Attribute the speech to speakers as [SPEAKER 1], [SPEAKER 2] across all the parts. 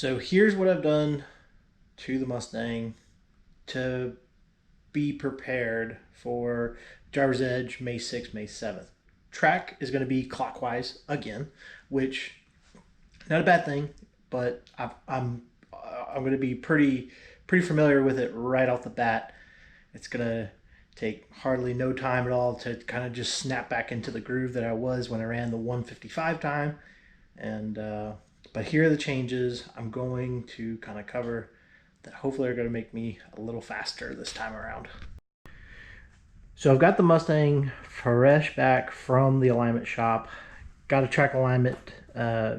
[SPEAKER 1] So here's what I've done to the Mustang to be prepared for Driver's Edge May 6th, May 7th. Track is going to be clockwise again, which not a bad thing, but I'm going to be pretty familiar with it right off the bat. It's going to take hardly no time at all to kind of just snap back into the groove that I was when I ran the 155 time. And but here are the changes I'm going to kind of cover that hopefully are going to make me a little faster this time around. So I've got the Mustang fresh back from the alignment shop. Got a track alignment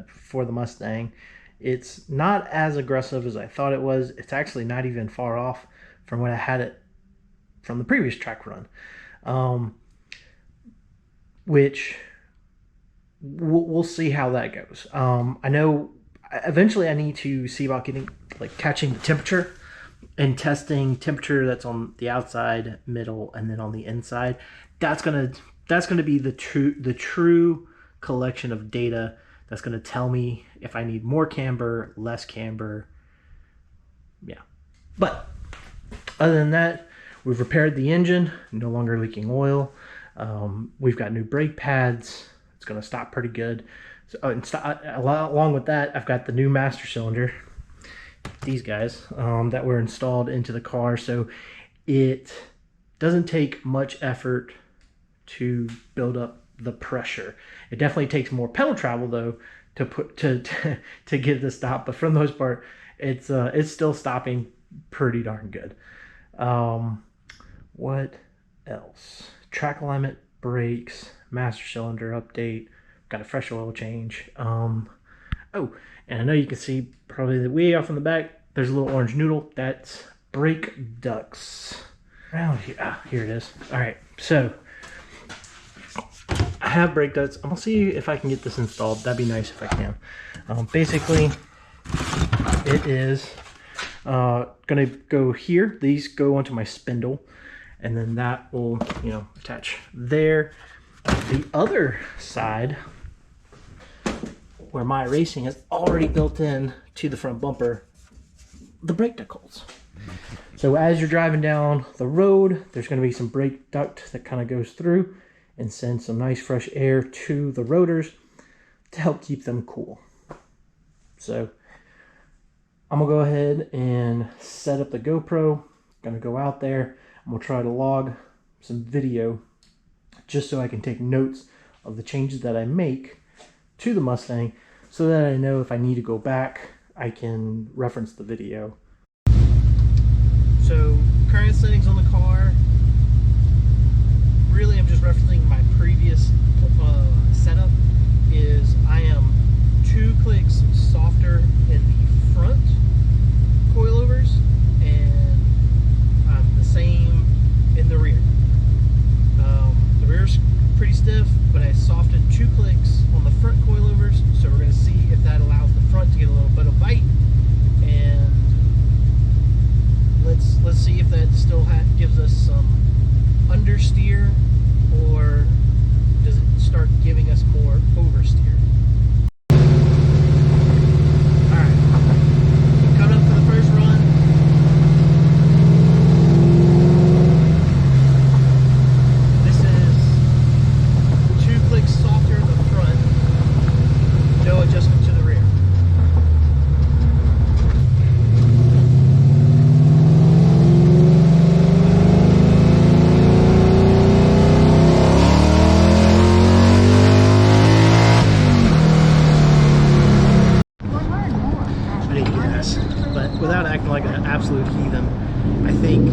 [SPEAKER 1] for the Mustang. It's not as aggressive as I thought it was. It's actually not even far off from what I had it from the previous track run, which we'll see how that goes. I know eventually I need to see about catching the temperature and testing temperature that's on the outside, middle, and then on the inside. That's gonna be the true collection of data that's gonna tell me if I need more camber, less camber. Yeah, but other than that, we've repaired the engine, no longer leaking oil. We've got new brake pads. It's going to stop pretty good. So, along with that, I've got the new master cylinder, these guys, that were installed into the car. So it doesn't take much effort to build up the pressure. It definitely takes more pedal travel though to get it to stop. But for the most part, it's still stopping pretty darn good. What else? Track alignment, brakes, master cylinder update, got a fresh oil change. Oh, and I know you can see probably the way off in the back, there's a little orange noodle. That's brake ducts. Around here, here it is. All right, so I have brake ducts. I'm gonna see if I can get this installed. That'd be nice if I can. Basically, it is gonna go here. These go onto my spindle, and then that will, attach there. The other side, where my racing is already built in to the front bumper, the brake duct holes. So as you're driving down the road, there's going to be some brake duct that kind of goes through and sends some nice fresh air to the rotors to help keep them cool. So I'm gonna go ahead and set up the GoPro. Gonna go out there. I'm gonna try to log some video just so I can take notes of the changes that I make to the Mustang so that I know if I need to go back, I can reference the video. So current settings on the car, really I'm just referencing my previous setup. Is I am 2 clicks softer in the front coilovers and I'm the same in the rear. The rear's pretty stiff, but I softened 2 clicks on the front coilovers, so we're going to see if that allows the front to get a little bit of bite, and let's see if that still gives us some understeer, or does it start giving us more oversteer. Without acting like an absolute heathen, I think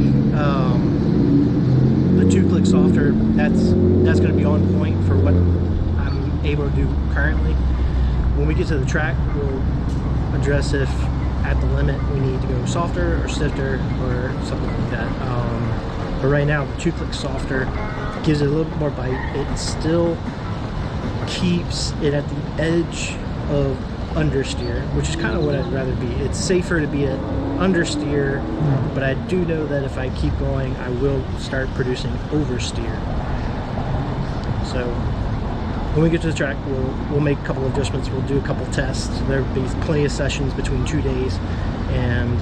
[SPEAKER 1] the 2 clicks softer, that's going to be on point for what I'm able to do currently. When we get to the track, we'll address if at the limit we need to go softer or stifter or something like that. But right now, the 2 clicks softer gives it a little bit more bite. It still keeps it at the edge of understeer, which is kind of what I'd rather be. It's safer to be at understeer, but I do know that if I keep going, I will start producing oversteer. So when we get to the track, we'll make a couple of adjustments. We'll do a couple tests. There'll be plenty of sessions between 2 days, and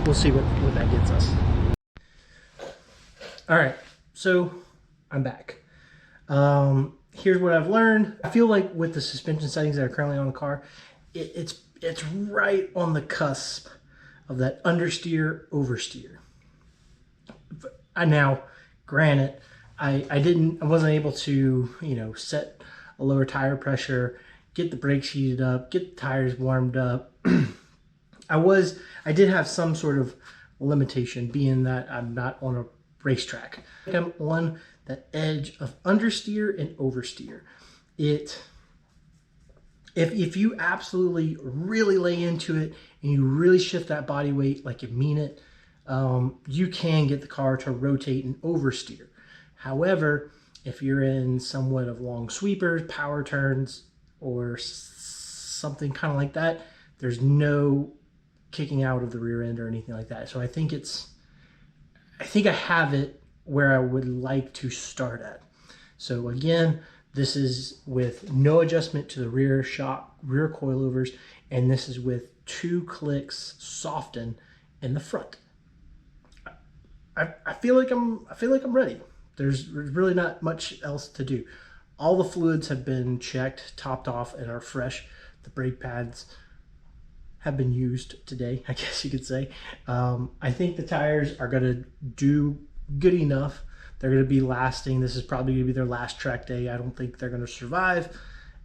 [SPEAKER 1] we'll see what that gets us. All right, so I'm back. Here's what I've learned. I feel like with the suspension settings that are currently on the car, it's right on the cusp of that understeer, oversteer. Now, granted, I wasn't able to, you know, set a lower tire pressure, get the brakes heated up, get the tires warmed up. I did have some sort of limitation, being that I'm not on a racetrack. I'm on that edge of understeer and oversteer. If you absolutely really lay into it and you really shift that body weight like you mean it, you can get the car to rotate and oversteer. However, if you're in somewhat of long sweepers, power turns, or something kind of like that, there's no kicking out of the rear end or anything like that. So I think I have it where I would like to start at. So again, this is with no adjustment to the rear shock, rear coilovers, and this is with 2 clicks soften in the front. I feel like I'm ready. There's really not much else to do. All the fluids have been checked, topped off, and are fresh. The brake pads have been used today, I guess you could say. I think the tires are going to do good enough. They're going to be lasting. This is probably going to be their last track day. I don't think they're going to survive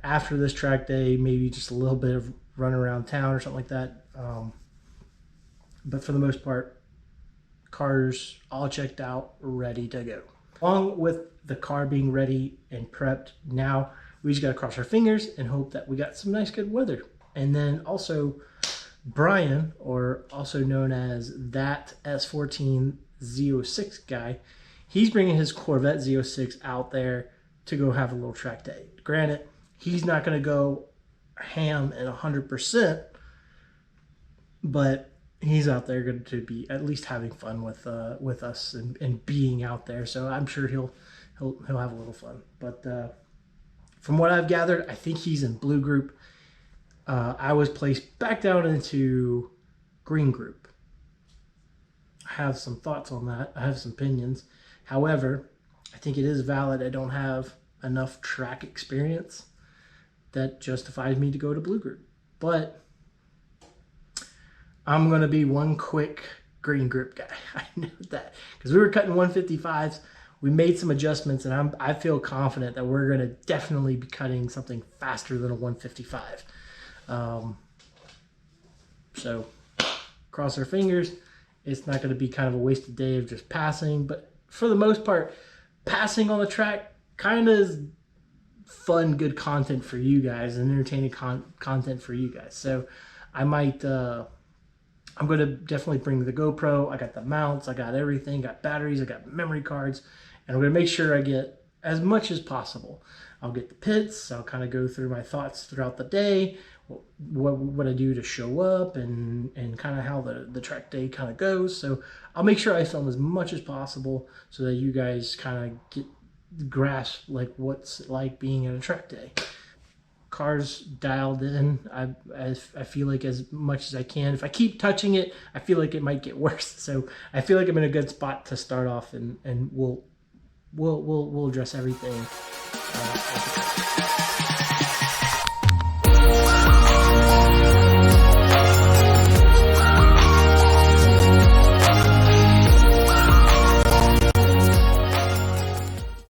[SPEAKER 1] after this track day. Maybe just a little bit of run around town or something like that. But for the most part, car's all checked out, ready to go. Along with the car being ready and prepped, now we just got to cross our fingers and hope that we got some nice good weather. And then also Brian, or also known as that S14 Z06 guy, he's bringing his Corvette Z06 out there to go have a little track day. Granted, he's not going to go ham and 100%, but he's out there going to be at least having fun with us and being out there. So I'm sure he'll have a little fun. But from what I've gathered, I think he's in blue group. I was placed back down into green group. I have some thoughts on that. I have some opinions. However, I think it is valid. I don't have enough track experience that justifies me to go to blue group. But I'm going to be one quick green group guy. I know that. Because we were cutting 155s. We made some adjustments, and I feel confident that we're going to definitely be cutting something faster than a 155. So cross our fingers. It's not going to be kind of a wasted day of just passing, but for the most part, passing on the track kind of is fun, good content for you guys and entertaining content for you guys. So I might, I'm going to definitely bring the GoPro. I got the mounts, I got everything, got batteries, I got memory cards, and I'm going to make sure I get as much as possible. I'll get the pits, I'll kind of go through my thoughts throughout the day, what I do to show up, and kind of how the track day kind of goes. So I'll make sure I film as much as possible so that you guys kind of get grasp like what's like being at a track day. Car's dialed in. I feel like as much as I can. If I keep touching it, I feel like it might get worse. So I feel like I'm in a good spot to start off, and we'll address everything.